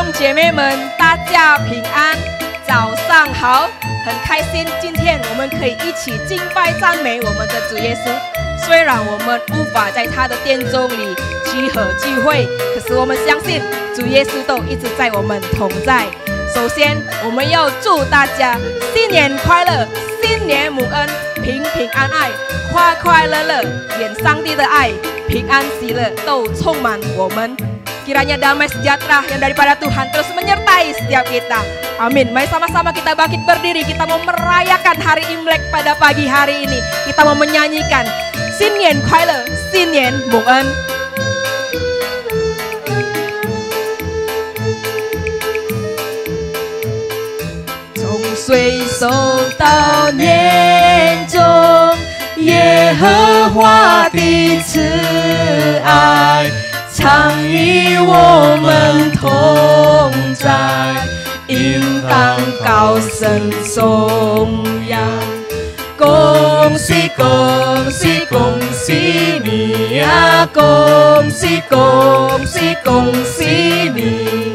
兄姐妹们，大家平安，早上好！很开心，今天我们可以一起敬拜赞美我们的主耶稣。虽然我们无法在他的殿中里集合聚会，可是我们相信主耶稣都一直在我们同在。首先，我们要祝大家新年快乐，新年蒙恩，平平安安，快快乐乐，愿上帝的爱、平安喜乐都充满我们。Kiranya damai sejahtera yang daripada Tuhan terus menyertai setiap kita. Amin. Mari sama-sama kita bangkit berdiri. Kita mau merayakan hari Imlek pada pagi hari ini. Kita mau menyanyikan Xin Nian Kuai Le, Xin Nian Mong Ân. 从岁首到年终，耶和华的慈爱常与我们同在，应当高声颂扬。恭喜恭喜恭喜你呀！恭喜恭喜恭喜你！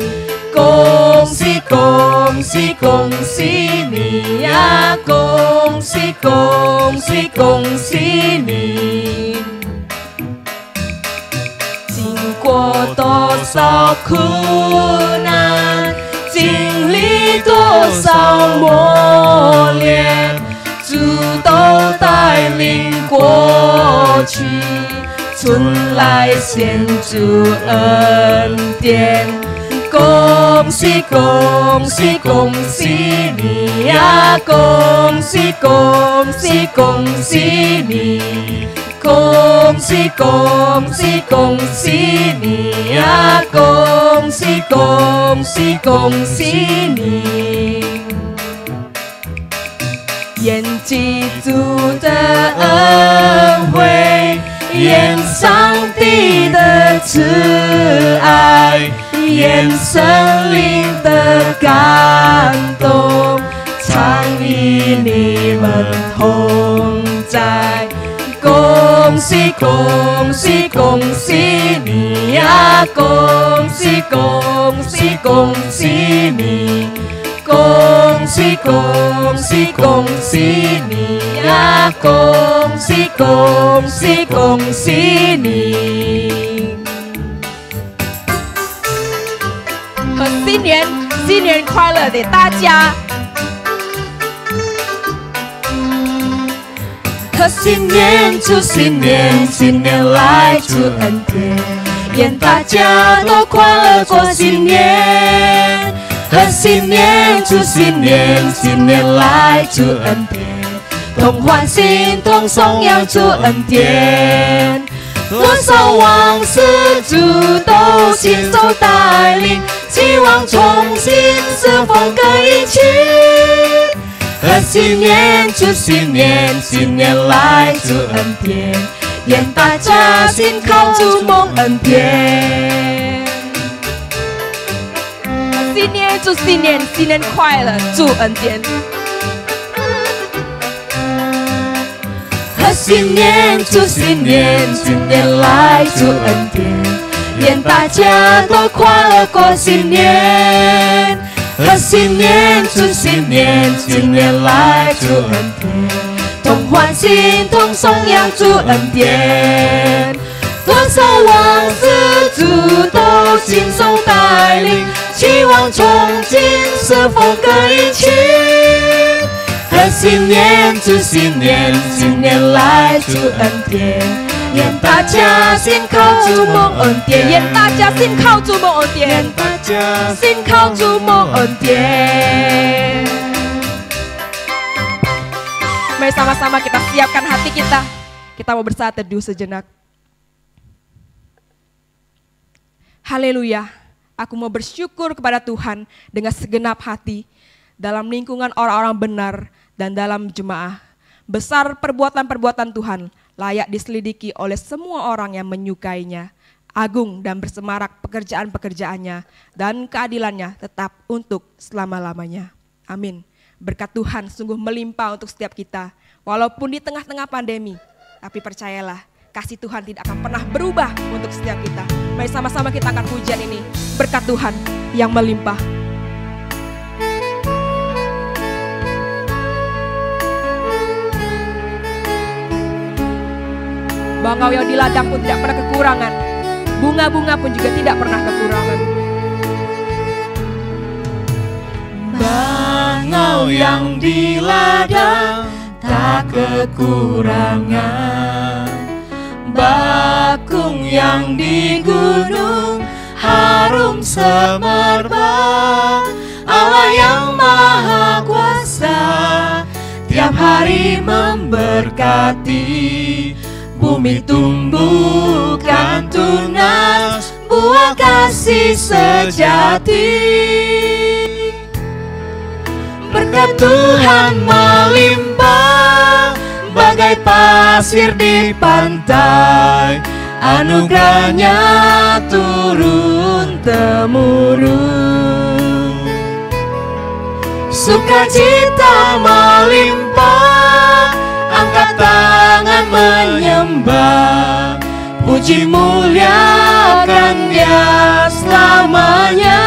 恭喜恭喜恭喜你呀！恭喜恭喜恭喜你！过多少苦难，经历多少磨练，主都带领过去，春来献主恩典。恭喜恭喜恭喜你呀！恭喜恭喜恭喜你！恭喜恭喜恭喜你呀！恭喜恭喜恭喜你！愿记主的恩惠，愿上帝的慈爱，愿圣灵的感动，常与你们同在。恭喜恭喜恭喜你呀！恭喜恭喜恭喜你！恭喜恭喜恭喜你呀！恭喜恭喜恭喜你！和新年快乐的大家！和新年祝新年，新年来祝恩典，愿大家都快乐过新年。和新年祝新年，新年来祝恩典，同欢欣同颂扬祝恩典。多少往事主都亲手带领，希望重新是风格一起。和新年祝新年，新年来祝恩典，愿大家心靠主蒙恩典。新年祝新年，新年快乐，祝恩典。和新年祝新年，新年来祝恩典，愿大家都快乐过新年。和新年祝新年，新年来祝恩典，同欢欣同颂扬祝恩典。多少往事主都亲手带领，希望重新是风格一起。和新年祝新年，新年来祝恩典，愿大家心靠主蒙恩典，愿大家心靠主蒙恩典，愿大家心靠主蒙恩典。Mari sama-sama kita siapkan hati kita. Kita mau bersaat teduh sejenak. Haleluya. Aku mau bersyukur kepada Tuhan dengan segenap hati dalam lingkungan orang-orang benar dan dalam jemaah. Besar perbuatan-perbuatan Tuhan, layak diselidiki oleh semua orang yang menyukainya. Agung dan bersemarak pekerjaan-pekerjaannya, dan keadilannya tetap untuk selama-lamanya. Amin. Berkat Tuhan sungguh melimpah untuk setiap kita, walaupun di tengah-tengah pandemi. Tapi percayalah, kasih Tuhan tidak akan pernah berubah untuk setiap kita. Mari sama-sama kita angkat pujian ini. Berkat Tuhan yang melimpah. Bangau yang di ladang pun tidak pernah kekurangan. Bunga-bunga pun juga tidak pernah kekurangan. Bangau yang di ladang tak kekurangan. Bakung yang di gunung harum semerbak. Allah yang maha kuasa tiap hari memberkati. Bumi tumbuhkan tunas buah kasih sejati. Berkat Tuhan melimpah bagai pasir di pantai. Anugerahnya turun temurun. Sukacita melimpah, angkat tangan menyembah. Puji muliakan Dia selamanya.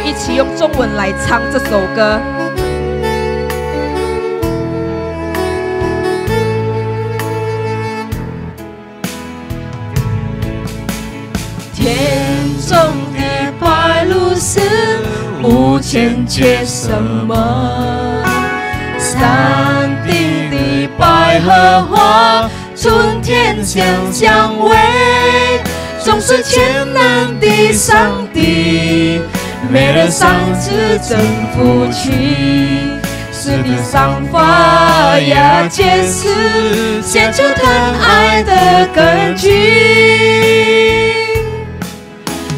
一起用中文来唱这首歌。天中的白鹭鸶，无牵缺什么？山地的百合花，春天香香味，总是全能的上帝。 没人赏赐真福气，使你上发芽结实，显出疼爱的根基。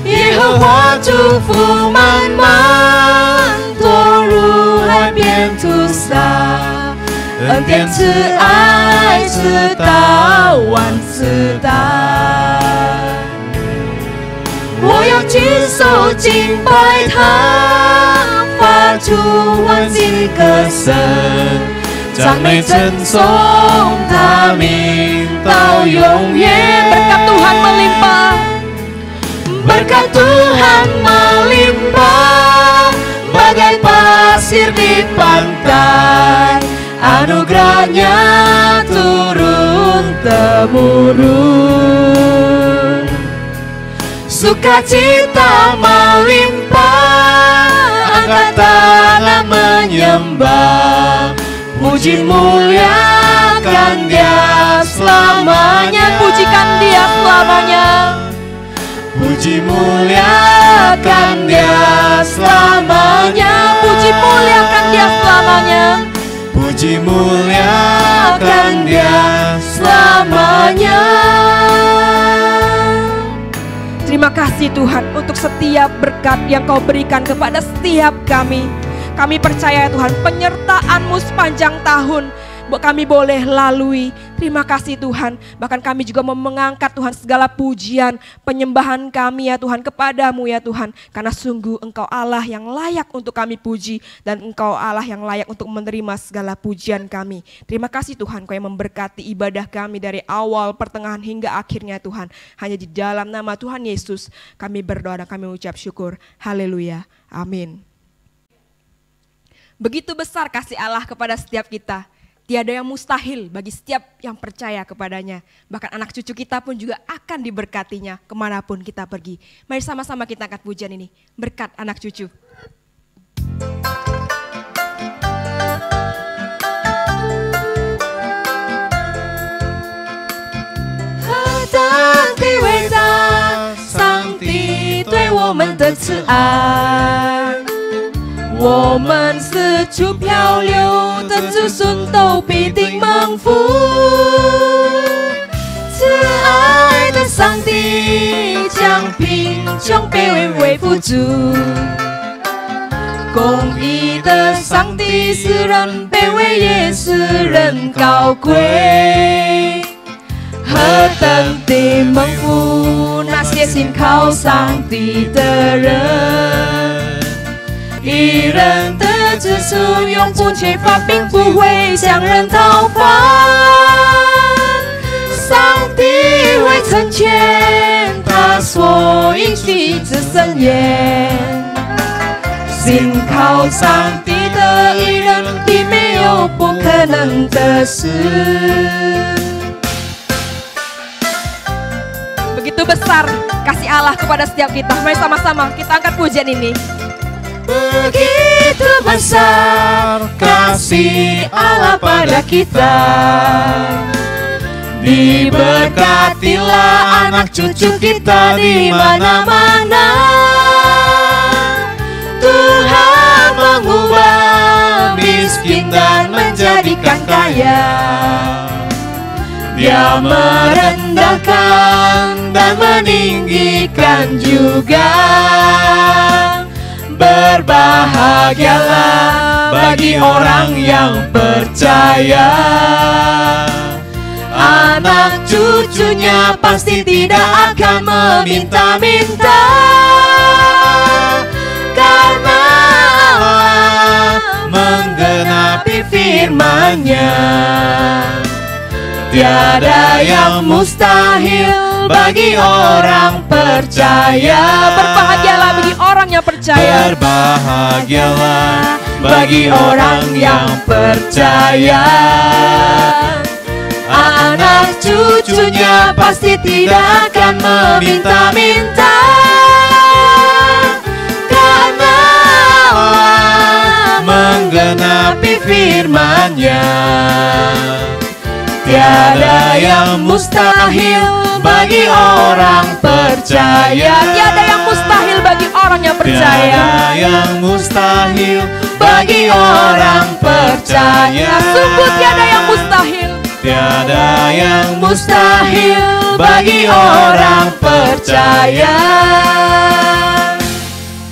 耶和华祝福满满，多如海边吐洒，恩典慈爱直到万世代。 我要举手敬拜他，发出万心歌声，赞美称颂他名到永远。Berkat Tuhan melimpah, berkat Tuhan melimpah, bagai pasir di pantai. Anugerahnya turun temurun. Sukacita melimpah, angkat tangan menyembah. Puji muliakan Dia selamanya. Pujikan Dia selamanya. Puji muliakan Dia selamanya. Puji muliakan Dia selamanya. Puji muliakan Dia selamanya. Terima kasih Tuhan untuk setiap berkat yang Kau berikan kepada setiap kami. Kami percaya Tuhan penyertaan-Mu sepanjang tahun kami boleh lalui. Terima kasih Tuhan. Bahkan kami juga mau mengangkat Tuhan segala pujian, penyembahan kami ya Tuhan kepadamu ya Tuhan. Karena sungguh Engkau Allah yang layak untuk kami puji dan Engkau Allah yang layak untuk menerima segala pujian kami. Terima kasih Tuhan Kau yang memberkati ibadah kami dari awal, pertengahan hingga akhirnya Tuhan. Hanya di dalam nama Tuhan Yesus kami berdoa dan kami mengucap syukur. Haleluya. Amin. Begitu besar kasih Allah kepada setiap kita. Tiada yang mustahil bagi setiap yang percaya kepadanya. Bahkan anak cucu kita pun juga akan diberkatinya kemanapun kita pergi. Mari sama-sama kita angkat pujian ini. Berkat anak cucu. Sang 我们四处漂流的子孙都必定蒙福，慈爱的上帝将贫穷卑微为富足，公义的上帝使人卑微也使人高贵。何等的蒙福，那些信靠上帝的人。 一人的的子孙永不缺乏，并不会向人讨饭。上帝会成全他所应许之圣言。信靠上帝的义人，并没有不可能的事。Begitu besar kasih Allah kepada setiap kita. Mari sama-sama kita angkat pujian ini. Begitu besar kasih Allah pada kita. Diberkatilah anak cucu kita di mana-mana. Tuhan mengubah miskin dan menjadikan kaya. Dia merendahkan dan meninggikan juga. Berbahagialah bagi orang yang percaya. Anak cucunya pasti tidak akan meminta-minta, karena Allah menggenapi firman-Nya. Tiada yang mustahil bagi orang percaya. Berbahagialah bagi orang yang percaya. Berbahagialah bagi orang yang percaya. Anak cucunya pasti tidak akan meminta-minta, karena Allah menggenapi firman-Nya. Tiada yang mustahil bagi orang percaya. Tiada yang mustahil bagi orang yang percaya. Tiada yang mustahil bagi orang percaya. Sungguh tiada yang mustahil. Tiada yang mustahil bagi orang percaya.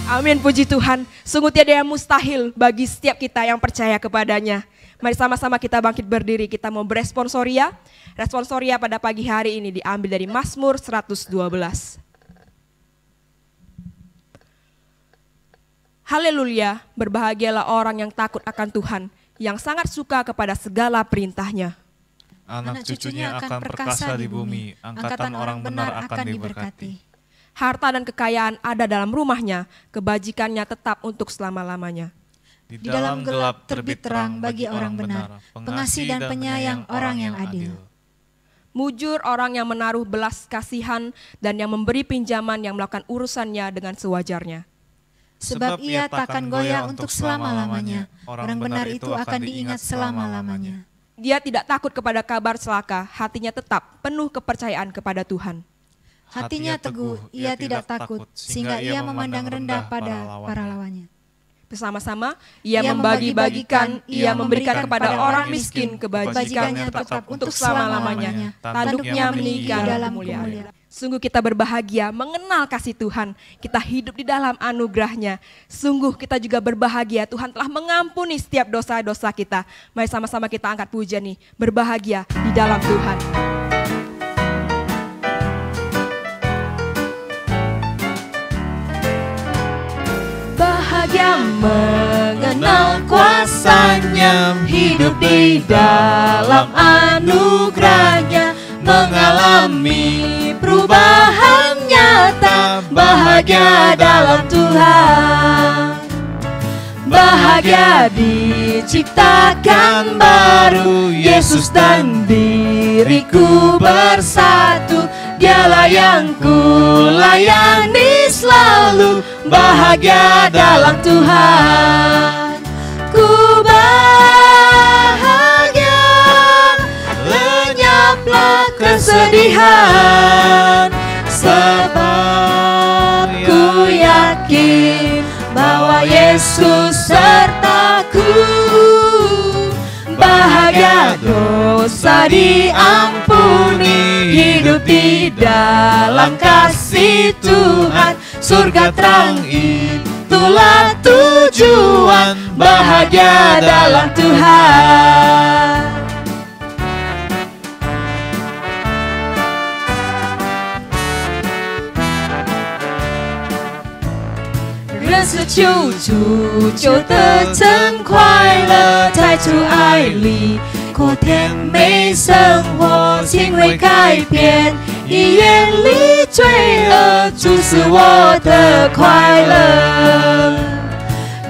Amin, puji Tuhan. Sungguh tiada yang mustahil bagi setiap kita yang percaya kepadanya. Mari sama-sama kita bangkit berdiri, kita mau beresponsoria. Responsoria pada pagi hari ini diambil dari Mazmur 112. Haleluya, berbahagialah orang yang takut akan Tuhan, yang sangat suka kepada segala perintah-Nya. Anak cucunya akan perkasa di bumi, angkatan orang benar akan diberkati. Harta dan kekayaan ada dalam rumahnya, kebajikannya tetap untuk selama-lamanya. Di dalam gelap terbit terang bagi orang benar, pengasih dan penyayang orang yang adil. Mujur orang yang menaruh belas kasihan dan yang memberi pinjaman yang melakukan urusannya dengan sewajarnya. Sebab ia takkan goyah untuk selama-lamanya, orang benar itu akan diingat selama-lamanya. Dia tidak takut kepada kabar celaka, hatinya tetap penuh kepercayaan kepada Tuhan. Hatinya teguh, ia tidak takut, sehingga ia memandang rendah pada para lawannya. Bersama-sama, ia membagi-bagikan, ia memberikan kepada orang miskin kebajikannya tetap untuk selama-lamanya. Tanduknya meninggikan dalam kemuliaan. Sungguh kita berbahagia mengenal kasih Tuhan. Kita hidup di dalam anugerah-Nya. Sungguh kita juga berbahagia Tuhan telah mengampuni setiap dosa-dosa kita. Mari sama-sama kita angkat pujian nih. Berbahagia di dalam Tuhan. Bahagia mengenal kuasa-Nya, hidup di dalam anugerah-Nya, mengalami perubahan nyata, bahagia dalam Tuhan. Bahagia diciptakan baru, Yesus dan diriku bersatu. Dialah yang ku layani selalu, bahagia dalam Tuhan. Ku bahagia, lenyaplah kesedihan, sebab ku yakin bahwa Yesus sertaku. Bahagia dosa diampuni, hidup di dalam kasih Tuhan. Surga terang itulah tujuan, bahagia dalam Tuhan. 认识救主，就得真快乐，在主爱里过甜美生活，心会改变，已远离罪恶，主是我的快乐。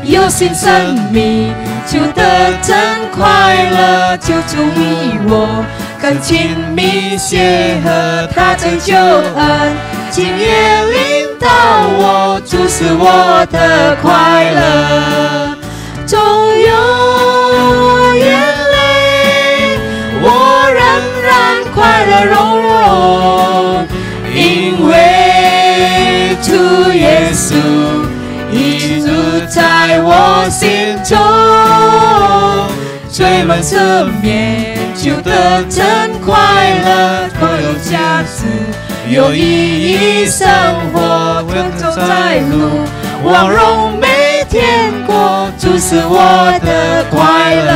有新生命，就得真快乐，救主与我更亲密协和，他拯救恩，今夜领导我，主是我的快乐。总有眼泪，我仍然快乐融融，因为主耶稣已住在我心中，罪满赦免，就得真快乐，更有价值，有意义生活，奔走在路，往荣美天国，主是我的快乐。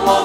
我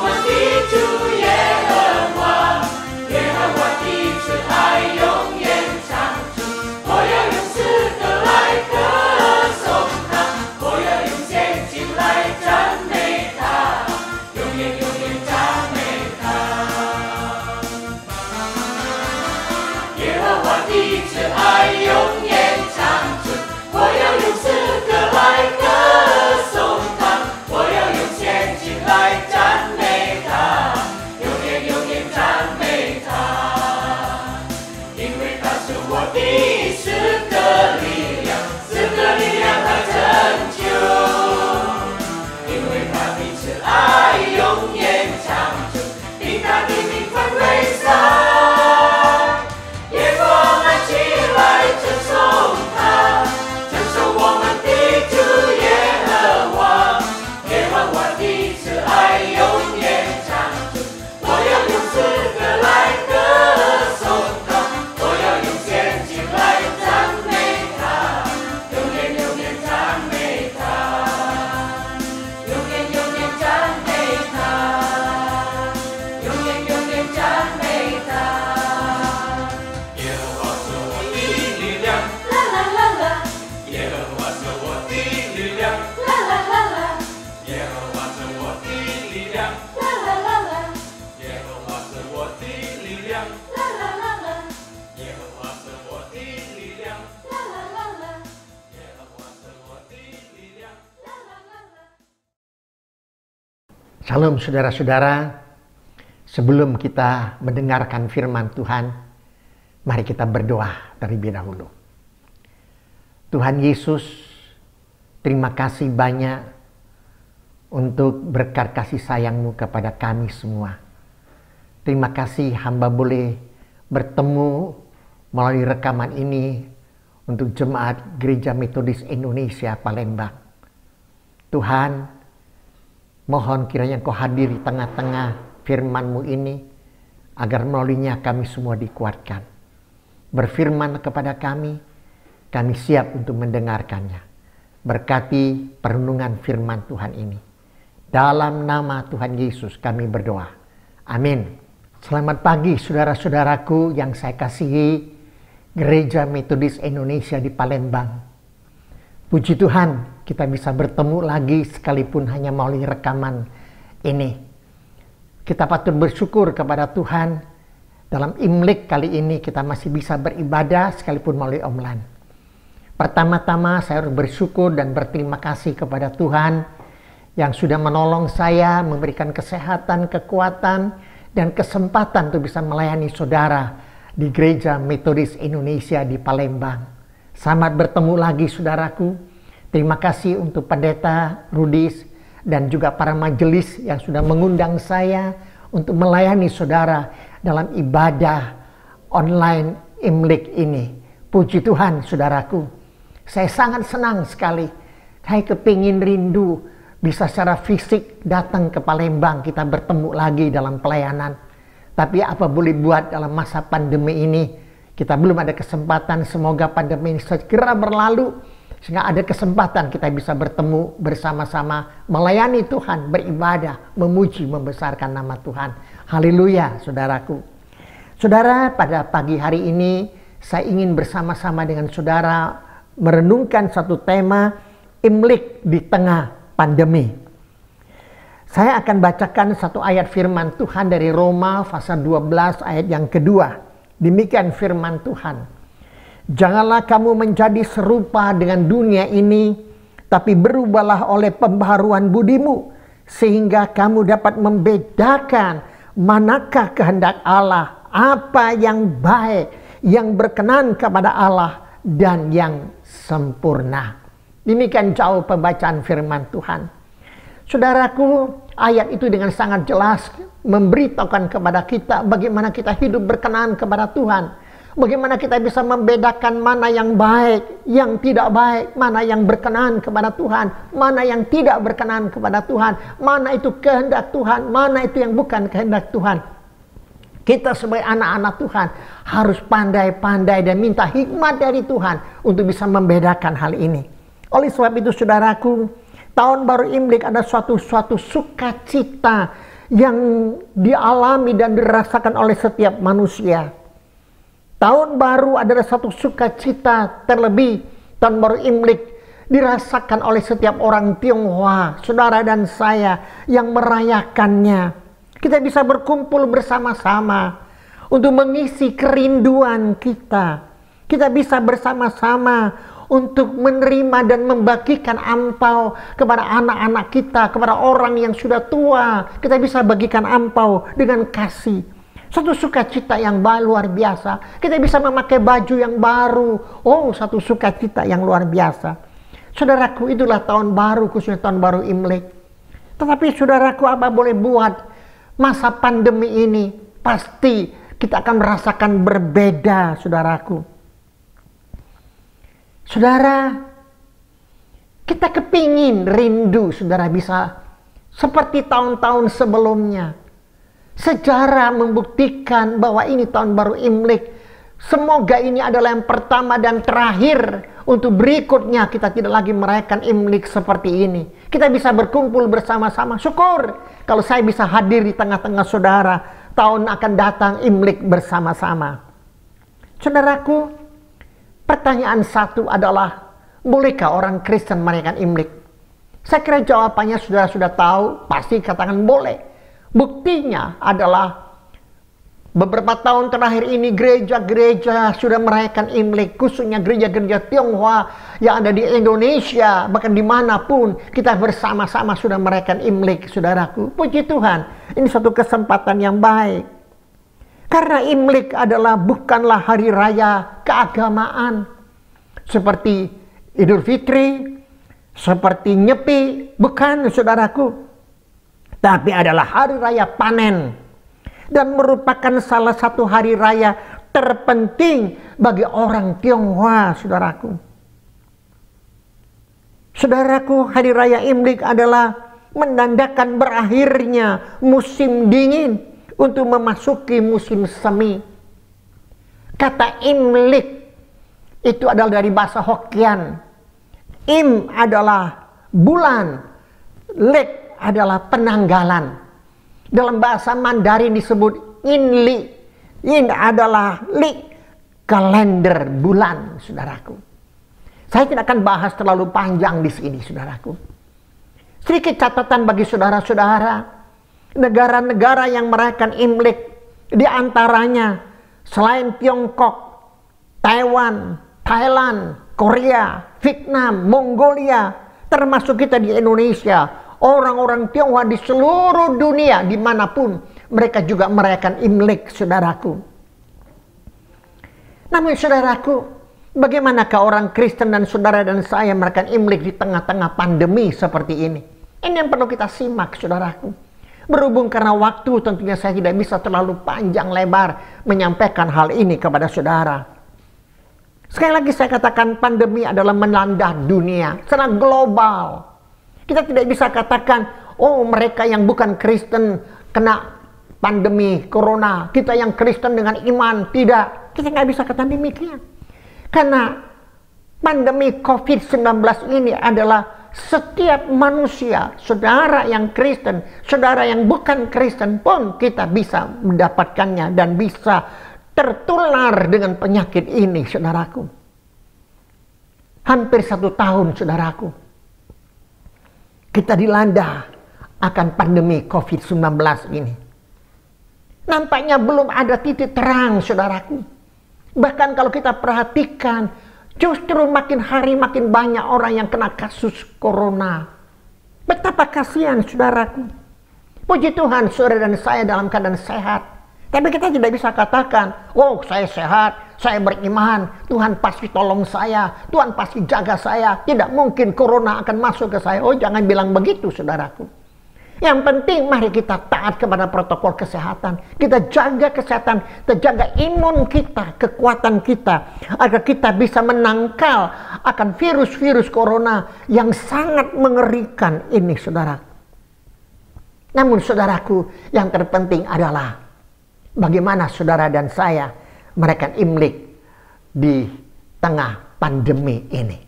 Shalom saudara-saudara, sebelum kita mendengarkan firman Tuhan, mari kita berdoa terlebih dahulu. Tuhan Yesus, terima kasih banyak untuk berkat kasih sayang-Mu kepada kami semua. Terima kasih hamba boleh bertemu melalui rekaman ini untuk Jemaat Gereja Metodis Indonesia Palembang. Tuhan, mohon kiranya Engkau hadir di tengah-tengah firman-Mu ini, agar melaluinya kami semua dikuatkan. Berfirman kepada kami siap untuk mendengarkannya. Berkati perenungan firman Tuhan ini. Dalam nama Tuhan Yesus kami berdoa. Amin. Selamat pagi saudara-saudaraku yang saya kasihi, Gereja Metodis Indonesia di Palembang. Puji Tuhan, kita bisa bertemu lagi sekalipun hanya melalui rekaman ini. Kita patut bersyukur kepada Tuhan. Dalam Imlek kali ini kita masih bisa beribadah sekalipun melalui online. Pertama-tama saya harus bersyukur dan berterima kasih kepada Tuhan yang sudah menolong saya, memberikan kesehatan, kekuatan, dan kesempatan untuk bisa melayani saudara di Gereja Metodis Indonesia di Palembang. Selamat bertemu lagi saudaraku. Terima kasih untuk Pendeta Rudis dan juga para majelis yang sudah mengundang saya untuk melayani saudara dalam ibadah online Imlek ini. Puji Tuhan saudaraku. Saya sangat senang sekali. Saya kepingin rindu bisa secara fisik datang ke Palembang, kita bertemu lagi dalam pelayanan. Tapi apa boleh buat dalam masa pandemi ini, kita belum ada kesempatan. Semoga pandemi ini segera berlalu, sehingga ada kesempatan kita bisa bertemu bersama-sama, melayani Tuhan, beribadah, memuji, membesarkan nama Tuhan. Haleluya, saudaraku. Saudara, pada pagi hari ini, saya ingin bersama-sama dengan saudara merenungkan satu tema, Imlek di tengah pandemi. Saya akan bacakan satu ayat firman Tuhan dari Roma pasal 12 ayat yang kedua. Demikian firman Tuhan. Janganlah kamu menjadi serupa dengan dunia ini, tapi berubahlah oleh pembaharuan budimu, sehingga kamu dapat membedakan manakah kehendak Allah, apa yang baik, yang berkenan kepada Allah, dan yang sempurna. Demikian jauh pembacaan firman Tuhan. Saudaraku, ayat itu dengan sangat jelas memberitahukan kepada kita bagaimana kita hidup berkenan kepada Tuhan. Bagaimana kita bisa membedakan mana yang baik, yang tidak baik, mana yang berkenan kepada Tuhan, mana yang tidak berkenan kepada Tuhan, mana itu kehendak Tuhan, mana itu yang bukan kehendak Tuhan. Kita sebagai anak-anak Tuhan harus pandai-pandai dan minta hikmat dari Tuhan untuk bisa membedakan hal ini. Oleh sebab itu saudaraku, tahun baru Imlek ada suatu sukacita yang dialami dan dirasakan oleh setiap manusia. Tahun baru adalah satu sukacita, terlebih tahun baru Imlek dirasakan oleh setiap orang Tionghoa, saudara dan saya yang merayakannya. Kita bisa berkumpul bersama-sama untuk mengisi kerinduan kita. Kita bisa bersama-sama untuk menerima dan membagikan ampau kepada anak-anak kita, kepada orang yang sudah tua. Kita bisa bagikan ampau dengan kasih. Satu sukacita yang luar biasa. Kita bisa memakai baju yang baru. Oh, satu sukacita yang luar biasa. Saudaraku, itulah tahun baru, khususnya tahun baru Imlek. Tetapi saudaraku, apa boleh buat? Masa pandemi ini pasti kita akan merasakan berbeda, saudaraku. Saudara, kita kepingin, rindu, saudara bisa seperti tahun-tahun sebelumnya. Sejarah membuktikan bahwa ini tahun baru Imlek. Semoga ini adalah yang pertama dan terakhir. Untuk berikutnya kita tidak lagi merayakan Imlek seperti ini. Kita bisa berkumpul bersama-sama. Syukur kalau saya bisa hadir di tengah-tengah saudara. Tahun akan datang Imlek bersama-sama. Saudaraku, pertanyaan satu adalah, bolehkah orang Kristen merayakan Imlek? Saya kira jawabannya sudah tahu, pasti katakan boleh. Buktinya adalah Beberapa tahun terakhir ini gereja-gereja sudah merayakan Imlek, khususnya gereja-gereja Tionghoa yang ada di Indonesia, bahkan dimanapun kita bersama-sama sudah merayakan Imlek, saudaraku. Puji Tuhan, ini suatu kesempatan yang baik. Karena Imlek adalah bukanlah hari raya keagamaan seperti Idul Fitri, seperti Nyepi, bukan saudaraku. Tapi adalah hari raya panen. Dan merupakan salah satu hari raya terpenting bagi orang Tionghoa, saudaraku. Saudaraku, hari raya Imlek adalah menandakan berakhirnya musim dingin untuk memasuki musim semi. Kata Imlek itu adalah dari bahasa Hokkien. Im adalah bulan, lek adalah penanggalan. Dalam bahasa Mandarin disebut Inli. In adalah li, kalender bulan, saudaraku. Saya tidak akan bahas terlalu panjang di sini, saudaraku. Sedikit catatan bagi saudara-saudara. Negara-negara yang merayakan Imlek, di antaranya selain Tiongkok, Taiwan, Thailand, Korea, Vietnam, Mongolia, termasuk kita di Indonesia. Orang-orang Tionghoa di seluruh dunia, dimanapun, mereka juga merayakan Imlek, saudaraku. Namun saudaraku, bagaimanakah orang Kristen dan saudara dan saya merayakan Imlek di tengah-tengah pandemi seperti ini? Ini yang perlu kita simak, saudaraku. Berhubung karena waktu, tentunya saya tidak bisa terlalu panjang lebar menyampaikan hal ini kepada saudara. Sekali lagi saya katakan, pandemi adalah melanda dunia secara global. Kita tidak bisa katakan, oh mereka yang bukan Kristen kena pandemi corona, kita yang Kristen dengan iman tidak. Kita nggak bisa katakan demikian. Karena pandemi COVID-19 ini adalah setiap manusia, saudara yang Kristen, saudara yang bukan Kristen pun kita bisa mendapatkannya dan bisa tertular dengan penyakit ini, saudaraku. Hampir 1 tahun, saudaraku, kita dilanda akan pandemi COVID-19 ini. Nampaknya belum ada titik terang, saudaraku. Bahkan kalau kita perhatikan, justru makin hari makin banyak orang yang kena kasus corona. Betapa kasihan, saudaraku. Puji Tuhan, saudara dan saya dalam keadaan sehat. Tapi kita tidak bisa katakan, oh saya sehat, saya beriman, Tuhan pasti tolong saya, Tuhan pasti jaga saya. Tidak mungkin corona akan masuk ke saya. Oh jangan bilang begitu, saudaraku. Yang penting mari kita taat kepada protokol kesehatan. Kita jaga kesehatan, kita jaga imun kita, kekuatan kita, agar kita bisa menangkal akan virus-virus corona yang sangat mengerikan ini, saudara. Namun saudaraku, yang terpenting adalah bagaimana saudara dan saya merayakan Imlek di tengah pandemi ini.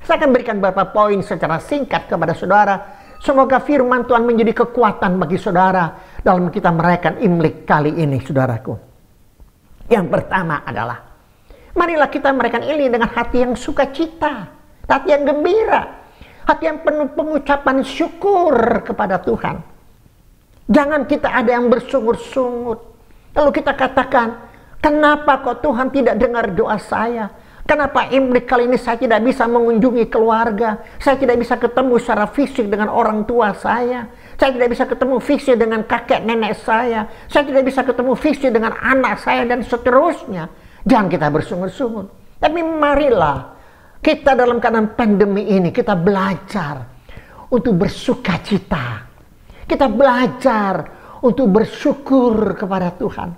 Saya akan berikan beberapa poin secara singkat kepada saudara. Semoga firman Tuhan menjadi kekuatan bagi saudara dalam kita merayakan Imlek kali ini, saudaraku. Yang pertama adalah, marilah kita merayakan ini dengan hati yang sukacita, hati yang gembira, hati yang penuh pengucapan syukur kepada Tuhan. Jangan kita ada yang bersungut-sungut. Lalu kita katakan, kenapa kok Tuhan tidak dengar doa saya? Kenapa Imlek kali ini saya tidak bisa mengunjungi keluarga? Saya tidak bisa ketemu secara fisik dengan orang tua saya. Saya tidak bisa ketemu fisik dengan kakek nenek saya. Saya tidak bisa ketemu fisik dengan anak saya dan seterusnya. Jangan kita bersungut-sungut. Tapi marilah kita dalam keadaan pandemi ini kita belajar untuk bersukacita. Kita belajar untuk bersyukur kepada Tuhan.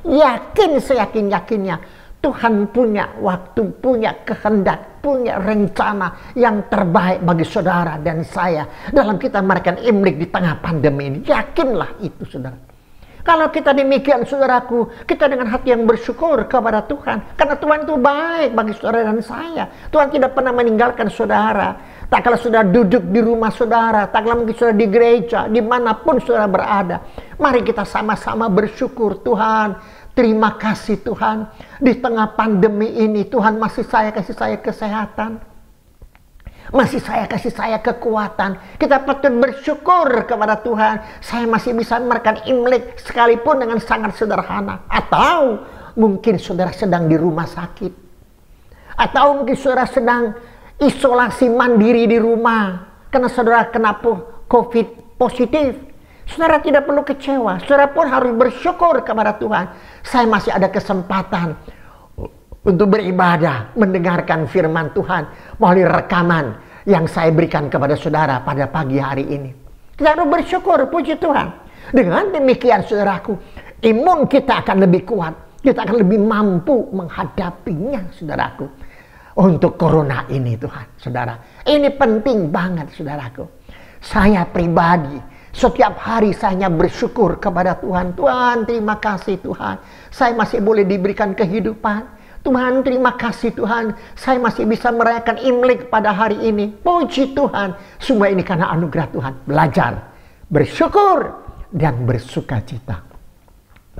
Yakin, seyakin-yakinnya Tuhan punya waktu, punya kehendak, punya rencana yang terbaik bagi saudara dan saya dalam kita merayakan Imlek di tengah pandemi ini. Yakinlah itu, saudara. Kalau kita demikian, saudaraku, kita dengan hati yang bersyukur kepada Tuhan. Karena Tuhan itu baik bagi saudara dan saya. Tuhan tidak pernah meninggalkan saudara. Tak kala saudara duduk di rumah saudara, tak kala mungkin saudara di gereja, dimanapun saudara berada. Mari kita sama-sama bersyukur, Tuhan. Terima kasih Tuhan, di tengah pandemi ini Tuhan masih kasih saya kesehatan. Masih kasih saya kekuatan. Kita patut bersyukur kepada Tuhan. Saya masih bisa merayakan Imlek sekalipun dengan sangat sederhana. Atau mungkin saudara sedang di rumah sakit. Atau mungkin saudara sedang isolasi mandiri di rumah. Karena saudara kena COVID positif. Saudara tidak perlu kecewa. Saudara pun harus bersyukur kepada Tuhan. Saya masih ada kesempatan untuk beribadah, mendengarkan firman Tuhan melalui rekaman yang saya berikan kepada saudara pada pagi hari ini. Kita harus bersyukur, puji Tuhan. Dengan demikian saudaraku, imun kita akan lebih kuat. Kita akan lebih mampu menghadapinya saudaraku. Untuk corona ini Tuhan, saudara. Ini penting banget saudaraku. Saya pribadi, setiap hari saya bersyukur kepada Tuhan. Tuhan, terima kasih Tuhan. Saya masih boleh diberikan kehidupan. Tuhan, terima kasih Tuhan. Saya masih bisa merayakan Imlek pada hari ini. Puji Tuhan. Semua ini karena anugerah Tuhan. Belajar, bersyukur, dan bersukacita.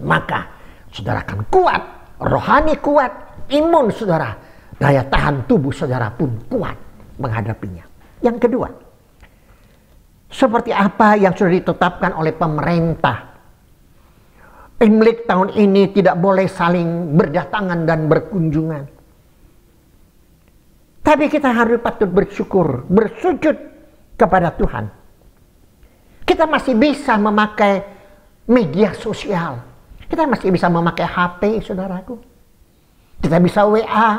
Maka saudara akan kuat. Rohani kuat. Imun saudara. Daya tahan tubuh saudara pun kuat menghadapinya. Yang kedua, seperti apa yang sudah ditetapkan oleh pemerintah. Imlek tahun ini tidak boleh saling berdatangan dan berkunjungan. Tapi kita harus patut bersyukur, bersujud kepada Tuhan. Kita masih bisa memakai media sosial. Kita masih bisa memakai HP, saudaraku. Kita bisa WA,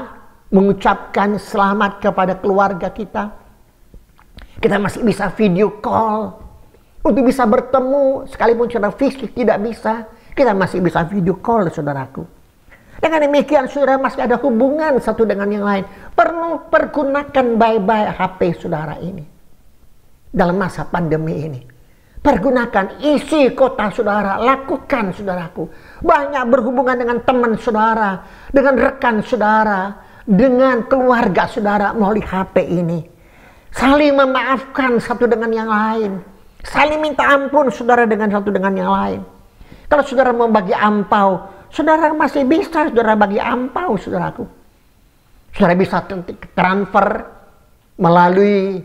mengucapkan selamat kepada keluarga kita. Kita masih bisa video call untuk bisa bertemu, sekalipun secara fisik tidak bisa. Kita masih bisa video call, saudaraku. Dengan demikian, saudara masih ada hubungan satu dengan yang lain. Perlu pergunakan baik-baik HP saudara ini. Dalam masa pandemi ini. Pergunakan, isi kota saudara, lakukan saudaraku. Banyak berhubungan dengan teman saudara, dengan rekan saudara, dengan keluarga saudara melalui HP ini. Saling memaafkan satu dengan yang lain. Saling minta ampun saudara dengan satu dengan yang lain. Kalau saudara mau bagi ampau, saudara masih bisa saudara bagi ampau, saudaraku. Saudara bisa transfer melalui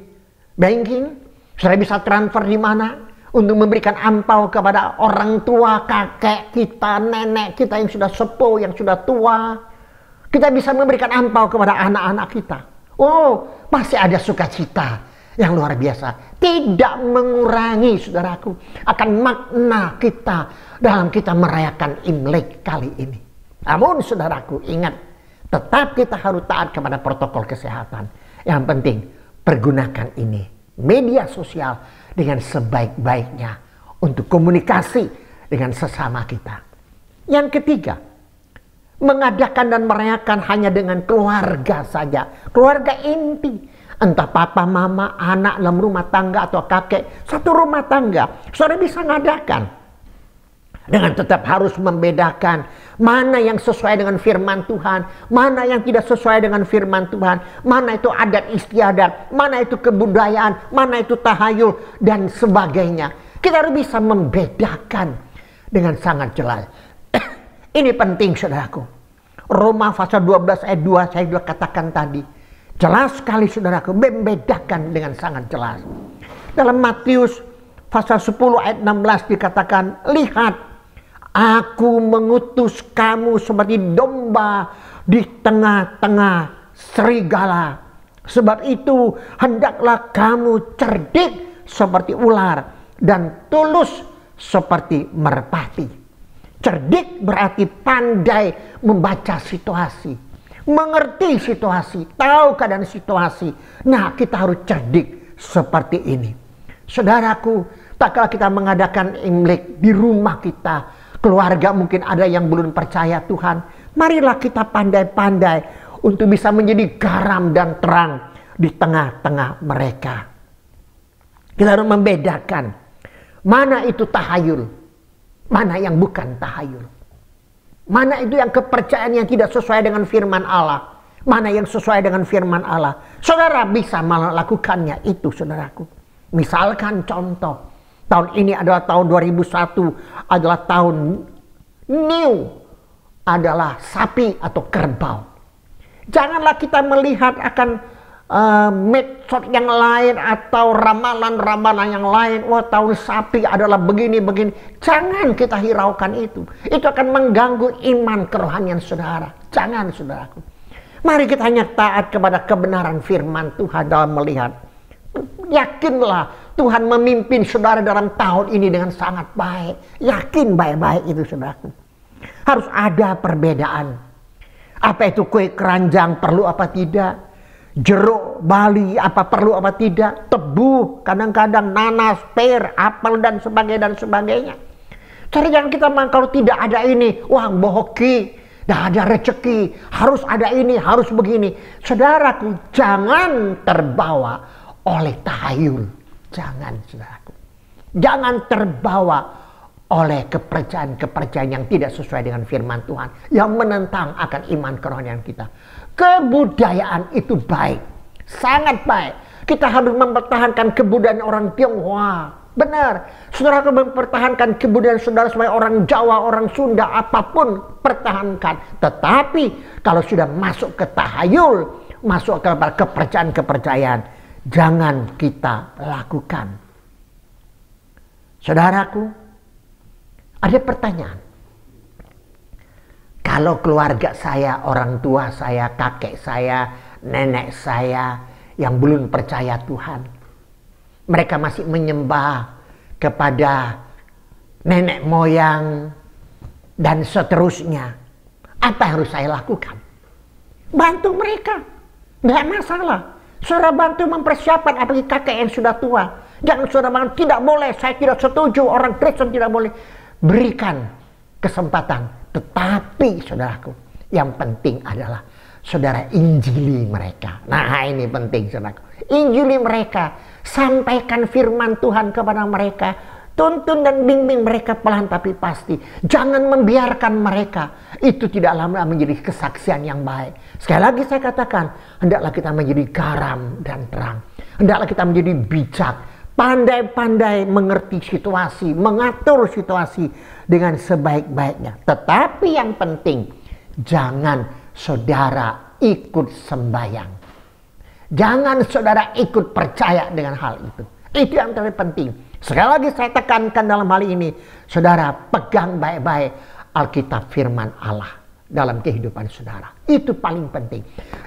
banking. Saudara bisa transfer di mana untuk memberikan ampau kepada orang tua, kakek kita, nenek kita yang sudah sepuh, yang sudah tua. Kita bisa memberikan ampau kepada anak-anak kita. Oh, masih ada sukacita yang luar biasa. Tidak mengurangi, saudaraku, akan makna kita dalam kita merayakan Imlek kali ini. Namun, saudaraku, ingat, tetap kita harus taat kepada protokol kesehatan. Yang penting, pergunakan ini, media sosial, dengan sebaik-baiknya untuk komunikasi dengan sesama kita. Yang ketiga, mengadakan dan merayakan hanya dengan keluarga saja. Keluarga inti. Entah papa, mama, anak dalam rumah tangga atau kakek. Satu rumah tangga. Saudara bisa ngadakan. Dengan tetap harus membedakan mana yang sesuai dengan firman Tuhan. Mana yang tidak sesuai dengan firman Tuhan. Mana itu adat istiadat. Mana itu kebudayaan. Mana itu tahayul. Dan sebagainya. Kita harus bisa membedakan dengan sangat jelas. Ini penting, saudaraku. Roma pasal 12 ayat 2 saya sudah katakan tadi. Jelas sekali, saudaraku, membedakan dengan sangat jelas. Dalam Matius pasal 10 ayat 16 dikatakan, lihat, aku mengutus kamu seperti domba di tengah-tengah serigala. Sebab itu hendaklah kamu cerdik seperti ular dan tulus seperti merpati. Cerdik berarti pandai membaca situasi. Mengerti situasi, tahu keadaan situasi. Nah, kita harus cerdik seperti ini. Saudaraku, tak kala kita mengadakan Imlek di rumah kita, keluarga mungkin ada yang belum percaya Tuhan. Marilah kita pandai-pandai untuk bisa menjadi garam dan terang di tengah-tengah mereka. Kita harus membedakan mana itu tahayul, mana yang bukan tahayul. Mana itu yang kepercayaan yang tidak sesuai dengan firman Allah. Mana yang sesuai dengan firman Allah. Saudara bisa melakukannya itu, saudaraku. Misalkan contoh. Tahun ini adalah tahun 2001. Adalah tahun new. Adalah sapi atau kerbau. Janganlah kita melihat akan medsos yang lain atau ramalan-ramalan yang lain. Wah, tahun sapi adalah begini-begini. Jangan kita hiraukan itu. Itu akan mengganggu iman kerohanian saudara. Jangan, saudaraku. Mari kita hanya taat kepada kebenaran firman Tuhan dalam melihat. Yakinlah Tuhan memimpin saudara dalam tahun ini dengan sangat baik. Yakin baik-baik itu, saudaraku. Harus ada perbedaan. Apa itu kue keranjang perlu apa tidak? Jeruk Bali apa perlu apa tidak? Tebu, kadang-kadang nanas, pear, apel dan sebagainya. Jadi jangan kita kalau tidak ada ini, wah bohong. Dah ada rezeki, harus ada ini, harus begini. Saudaraku, jangan terbawa oleh tahayul. Jangan, saudaraku. Jangan terbawa oleh kepercayaan-kepercayaan yang tidak sesuai dengan firman Tuhan, yang menentang akan iman kerohanian kita. Kebudayaan itu baik, sangat baik. Kita harus mempertahankan kebudayaan orang Tionghoa. Benar, saudara mempertahankan kebudayaan saudara sebagai orang Jawa, orang Sunda, apapun pertahankan. Tetapi kalau sudah masuk ke tahayul, masuk ke kepercayaan-kepercayaan, jangan kita lakukan. Saudaraku, ada pertanyaan. Kalau keluarga saya, orang tua saya, kakek saya, nenek saya yang belum percaya Tuhan, mereka masih menyembah kepada nenek moyang dan seterusnya, apa yang harus saya lakukan? Bantu mereka, nggak masalah. Saudara bantu mempersiapkan, apalagi kakek yang sudah tua. Jangan saudara bilang, tidak boleh, saya tidak setuju, orang Kristen tidak boleh. Berikan kesempatan. Tetapi saudaraku, yang penting adalah saudara injili mereka. Nah, ini penting, saudaraku. Injili mereka, sampaikan firman Tuhan kepada mereka, tuntun dan bimbing mereka pelan tapi pasti. Jangan membiarkan mereka. Itu tidak lama menjadi kesaksian yang baik. Sekali lagi saya katakan, hendaklah kita menjadi garam dan terang. Hendaklah kita menjadi bijak, pandai-pandai mengerti situasi, mengatur situasi dengan sebaik-baiknya. Tetapi yang penting, jangan saudara ikut sembahyang. Jangan saudara ikut percaya dengan hal itu. Itu yang terlalu penting. Sekali lagi saya tekankan dalam hal ini, saudara pegang baik-baik Alkitab firman Allah dalam kehidupan saudara. Itu paling penting.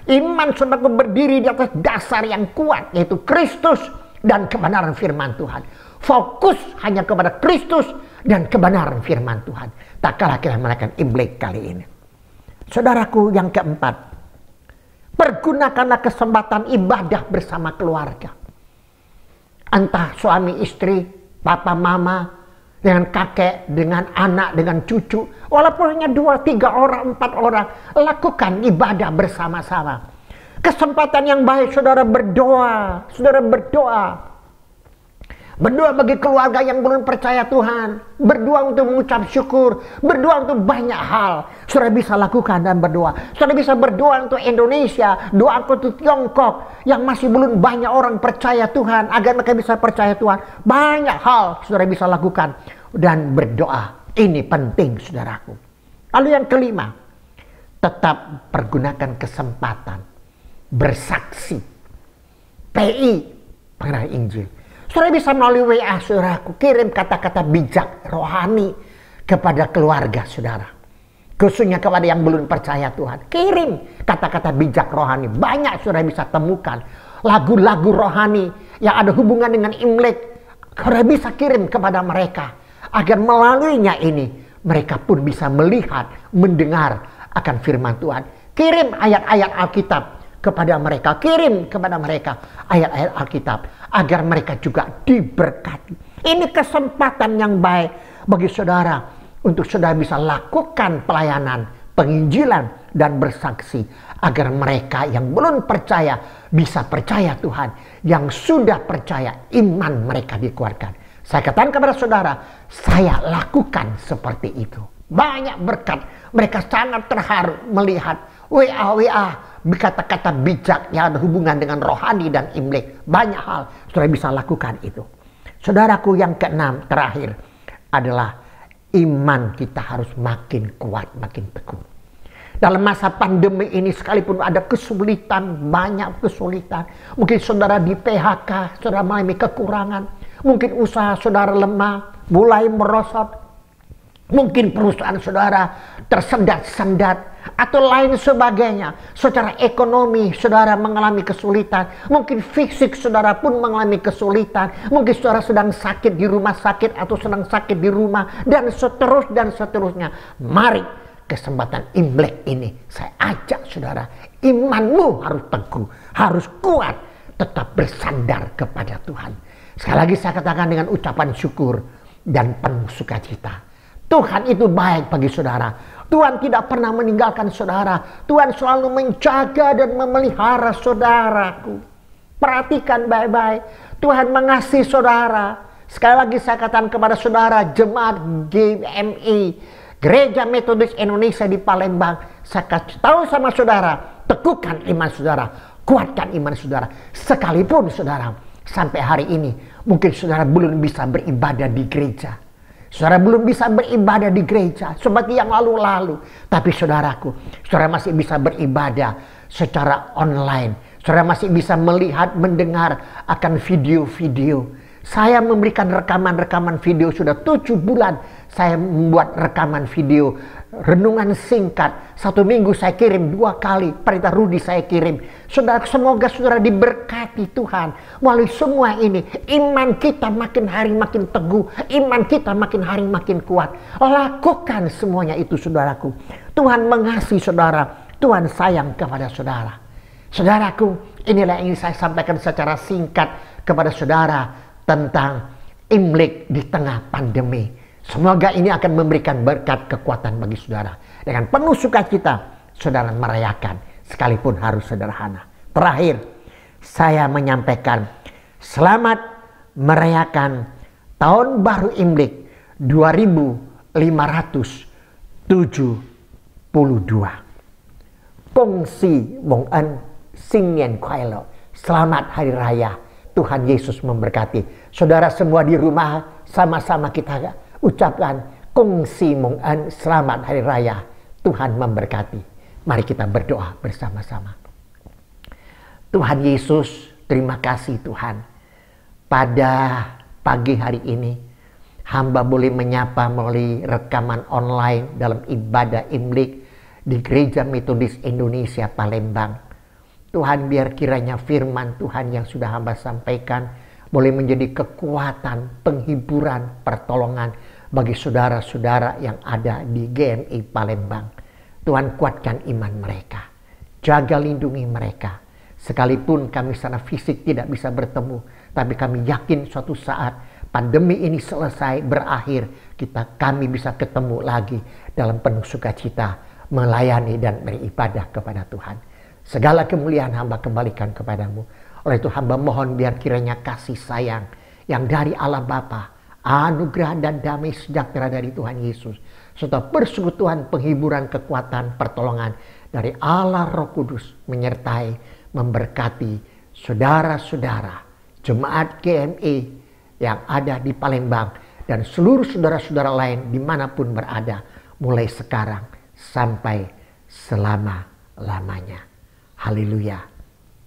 Iman saudara berdiri di atas dasar yang kuat, yaitu Kristus dan kebenaran firman Tuhan. Fokus hanya kepada Kristus dan kebenaran firman Tuhan. Tak kalah kita melakukan Imlek kali ini. Saudaraku, yang keempat, pergunakanlah kesempatan ibadah bersama keluarga. Entah suami istri, papa mama, dengan kakek, dengan anak, dengan cucu. Walaupun hanya 2, 3 orang, 4 orang, lakukan ibadah bersama-sama. Kesempatan yang baik saudara berdoa. Saudara berdoa. Berdoa bagi keluarga yang belum percaya Tuhan. Berdoa untuk mengucap syukur. Berdoa untuk banyak hal. Saudara bisa lakukan dan berdoa. Saudara bisa berdoa untuk Indonesia. Doa untuk Tiongkok yang masih belum banyak orang percaya Tuhan. Agar mereka bisa percaya Tuhan. Banyak hal saudara bisa lakukan. Dan berdoa. Ini penting, saudaraku. Lalu yang kelima. Tetap pergunakan kesempatan. Bersaksi. PI. Pengenalan Injil. Saudara bisa melalui WA saudaraku, kirim kata-kata bijak rohani kepada keluarga saudara. Khususnya kepada yang belum percaya Tuhan. Kirim kata-kata bijak rohani. Banyak saudara bisa temukan. Lagu-lagu rohani yang ada hubungan dengan Imlek. Saudara bisa kirim kepada mereka. Agar melaluinya ini, mereka pun bisa melihat, mendengar akan firman Tuhan. Kirim ayat-ayat Alkitab kepada mereka, kirim kepada mereka ayat-ayat Alkitab agar mereka juga diberkati. Ini kesempatan yang baik bagi saudara untuk saudara bisa lakukan pelayanan, penginjilan dan bersaksi agar mereka yang belum percaya bisa percaya Tuhan, yang sudah percaya iman mereka dikuatkan. Saya katakan kepada saudara, saya lakukan seperti itu. Banyak berkat, mereka sangat terharu melihat WA kata-kata bijak yang ada hubungan dengan rohani dan Imlek. Banyak hal saudara bisa lakukan itu. Saudaraku, yang keenam terakhir adalah iman kita harus makin kuat, makin teguh. Dalam masa pandemi ini sekalipun ada kesulitan, banyak kesulitan. Mungkin saudara di PHK, saudara mengalami kekurangan. Mungkin usaha saudara lemah, mulai merosot. Mungkin perusahaan saudara tersendat-sendat. Atau lain sebagainya. Secara ekonomi saudara mengalami kesulitan. Mungkin fisik saudara pun mengalami kesulitan. Mungkin saudara sedang sakit di rumah sakit atau sedang sakit di rumah. Dan seterusnya. Mari kesempatan Imlek ini saya ajak saudara. Imanmu harus teguh. Harus kuat. Tetap bersandar kepada Tuhan. Sekali lagi saya katakan dengan ucapan syukur dan penuh sukacita. Tuhan itu baik bagi saudara. Tuhan tidak pernah meninggalkan saudara. Tuhan selalu menjaga dan memelihara saudaraku. Perhatikan baik-baik. Tuhan mengasihi saudara. Sekali lagi saya katakan kepada saudara, jemaat GMI, Gereja Metodis Indonesia di Palembang, saya kasih tahu sama saudara, teguhkan iman saudara, kuatkan iman saudara. Sekalipun saudara, sampai hari ini, mungkin saudara belum bisa beribadah di gereja. Saudara belum bisa beribadah di gereja seperti yang lalu-lalu. Tapi saudaraku, saudara masih bisa beribadah secara online. Saudara masih bisa melihat, mendengar akan video-video. Saya memberikan rekaman-rekaman video sudah 7 bulan. Saya membuat rekaman video renungan singkat. 1 minggu saya kirim 2 kali. Pendeta Rudi saya kirim. Saudara, semoga saudara diberkati Tuhan. Melalui semua ini, iman kita makin hari makin teguh. Iman kita makin hari makin kuat. Lakukan semuanya itu saudaraku. Tuhan mengasihi saudara. Tuhan sayang kepada saudara. Saudaraku, inilah yang ingin saya sampaikan secara singkat kepada saudara tentang Imlek di tengah pandemi. Semoga ini akan memberikan berkat kekuatan bagi saudara. Dengan penuh sukacita, saudara merayakan sekalipun harus sederhana. Terakhir, saya menyampaikan selamat merayakan Tahun Baru Imlek 2572. Kongsi Mong An Sing Nian Kuai Lo. Selamat Hari Raya. Tuhan Yesus memberkati. Saudara semua di rumah, sama-sama kita ucapkan Kongsi Mong An, selamat Hari Raya. Tuhan memberkati. Mari kita berdoa bersama-sama. Tuhan Yesus, terima kasih Tuhan. Pada pagi hari ini, hamba boleh menyapa melalui rekaman online dalam ibadah Imlek di Gereja Metodis Indonesia Palembang. Tuhan, biar kiranya firman Tuhan yang sudah hamba sampaikan boleh menjadi kekuatan, penghiburan, pertolongan bagi saudara-saudara yang ada di GMI Palembang. Tuhan, kuatkan iman mereka. Jaga lindungi mereka. Sekalipun kami secara fisik tidak bisa bertemu, tapi kami yakin suatu saat pandemi ini selesai, berakhir, kami bisa ketemu lagi dalam penuh sukacita, melayani dan beribadah kepada Tuhan. Segala kemuliaan hamba kembalikan kepadamu. Oleh itu hamba mohon biar kiranya kasih sayang yang dari Allah Bapa, anugerah dan damai sejahtera dari Tuhan Yesus, serta persekutuan, penghiburan, kekuatan, pertolongan dari Allah Roh Kudus menyertai, memberkati saudara-saudara jemaat GMI yang ada di Palembang dan seluruh saudara-saudara lain dimanapun berada, mulai sekarang sampai selama-lamanya. Haleluya.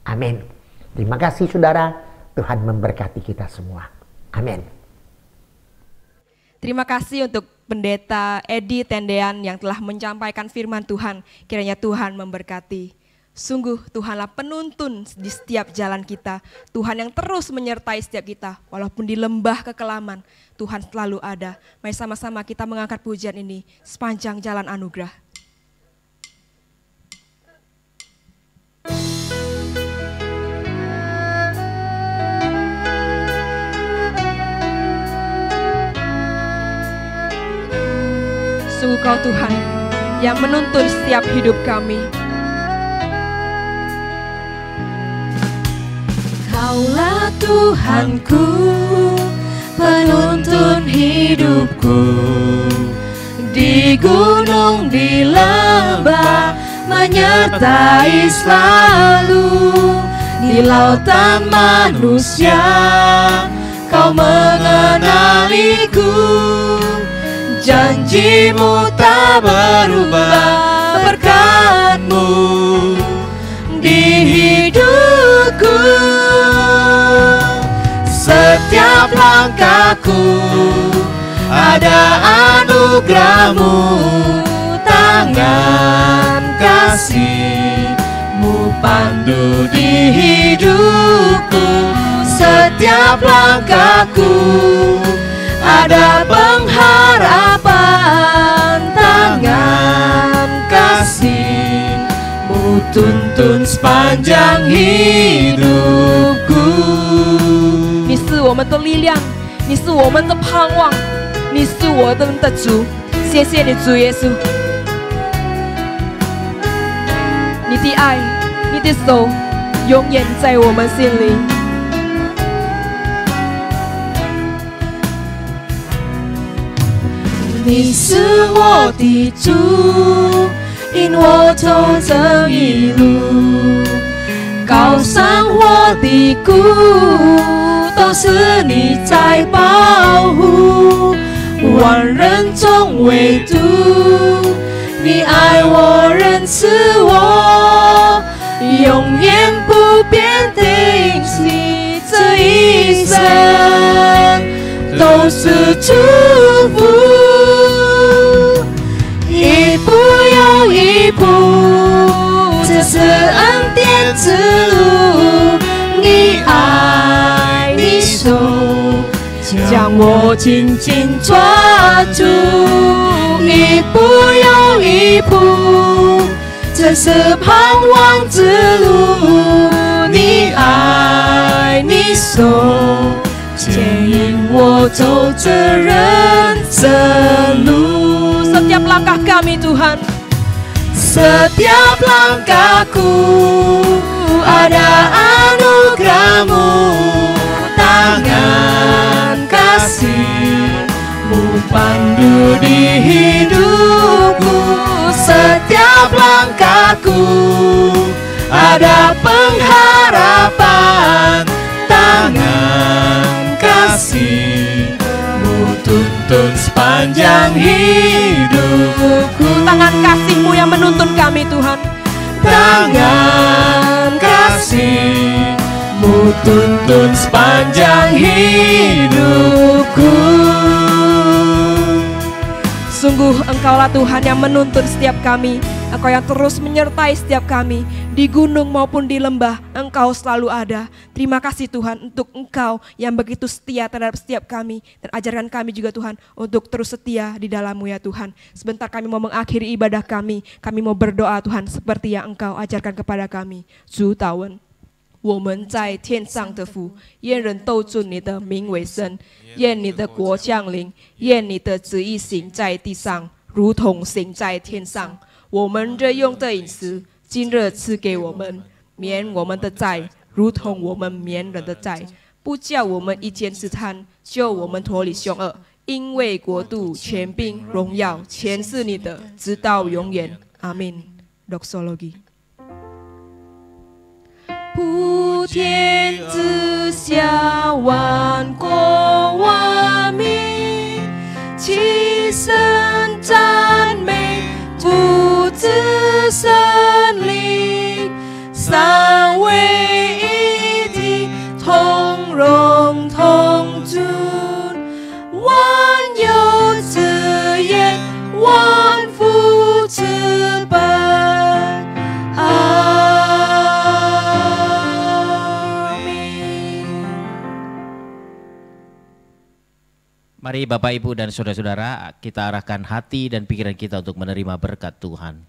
Amin. Terima kasih saudara. Tuhan memberkati kita semua. Amin. Terima kasih untuk Pendeta Edi Tendean yang telah menyampaikan firman Tuhan. Kiranya Tuhan memberkati. Sungguh Tuhanlah penuntun di setiap jalan kita. Tuhan yang terus menyertai setiap kita. Walaupun di lembah kekelaman, Tuhan selalu ada. Mari sama-sama kita mengangkat pujian ini sepanjang jalan anugerah. Sungguh Kau Tuhan yang menuntun setiap hidup kami. Kaulah Tuhanku, penuntun hidupku. Di gunung, di lembah, menyertai selalu. Di lautan manusia, Kau mengenaliku. Janjimu tak berubah, berkata langkahku, ada anugerah-Mu, tangan kasih-Mu pandu di hidupku. Setiap langkahku ada pengharapan, tangan kasih-Mu tuntun sepanjang hidupku. 你是我们的力量，你是我们的盼望，你是我们的主。谢谢你，主耶稣。你的爱，你的手，永远在我们心里。你是我的主，引我走这一路，高山或低谷，都是你在保护。万人中唯独你爱我，认识我，永远不变的印记，这一生都是祝福。一步又一步，这是恩典之路，你爱你手将我紧紧抓住。一步又一步，这是盼望之路，你爱你手牵引我走这人生路。Setiap langkah kami Tuhan, setiap langkahku ada anugerah-Mu, tangan kasih-Mu pandu di hidupku. Setiap langkahku ada pengharapan, tangan kasih-Mu tuntun sepanjang hidupku. tangan kasih-Mu yang menuntun kami Tuhan. Tangan kasih-Mu tuntun sepanjang hidupku. Sungguh Engkaulah Tuhan yang menuntun setiap kami. Engkau yang terus menyertai setiap kami. Di gunung maupun di lembah, Engkau selalu ada. Terima kasih Tuhan untuk Engkau yang begitu setia terhadap setiap kami. Dan ajarkan kami juga Tuhan untuk terus setia di dalam-Mu ya Tuhan. Sebentar kami mau mengakhiri ibadah kami. Kami mau berdoa Tuhan seperti yang Engkau ajarkan kepada kami. 主祷文，我们在天上的父，愿人都尊你的名为圣，愿你的国降临，愿你的旨意行在地上，如同行在天上。我们日用的饮食，今日赐给我们，免我们的债，如同我们免人的债，不叫我们一见试探，救我们脱离凶恶。因为国度、权柄、荣耀，全是你的，直到永远。阿门。Doxology。普天之下，万国万民齐声赞美父子圣灵，三位一体，同荣同尊，万有之源，万福之本。Mari Bapak Ibu dan Saudara-saudara, kita arahkan hati dan pikiran kita untuk menerima berkat Tuhan.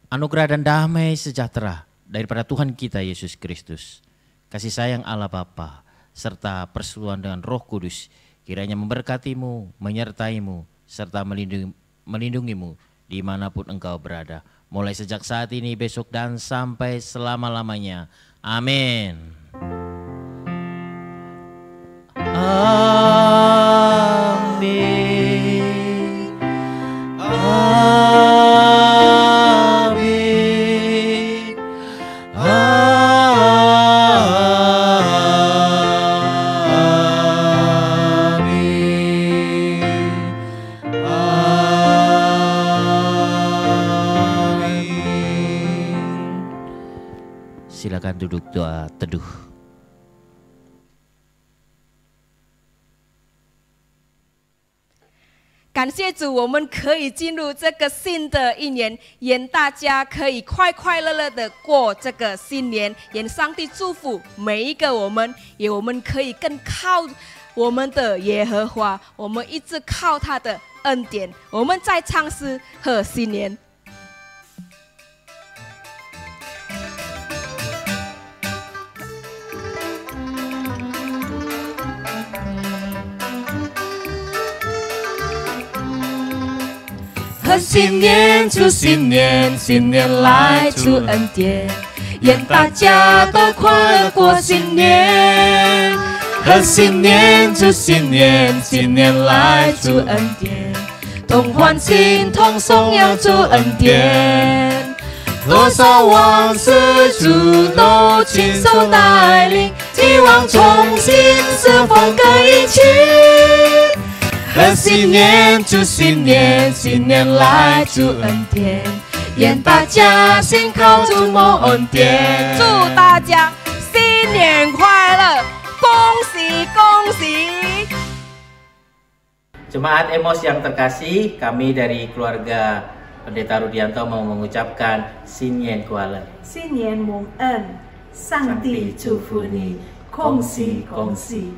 Anugerah dan damai sejahtera daripada Tuhan kita Yesus Kristus, kasih sayang Allah Bapa, serta persekutuan dengan Roh Kudus, kiranya memberkatimu, menyertaimu, serta melindungimu dimanapun engkau berada. Mulai sejak saat ini, besok, dan sampai selama-lamanya. Amin. Amin. Amin. Amin. Silakan duduk, doa teduh. 感谢主，我们可以进入这个新的一年，愿大家可以快快乐乐的过这个新年，愿上帝祝福每一个我们，也我们可以更靠我们的耶和华，我们一直靠他的恩典。我们在唱诗和新年。和新年祝新年，新年来祝恩典，愿大家都快乐过新年。和新年祝新年，新年来祝恩典，同欢庆同颂扬祝恩典。多少往事主都亲手带领，希望重新是风格一起。和新年祝新年，新年来祝恩典，愿大家心靠主蒙恩典。祝大家新年快乐，恭喜恭喜！ Jemaat Emos yang terkasih, kami dari keluarga Pendeta Rudianto mau mengucapkan Sinyen Kuala. 新年蒙恩，上帝祝福你，恭喜恭喜！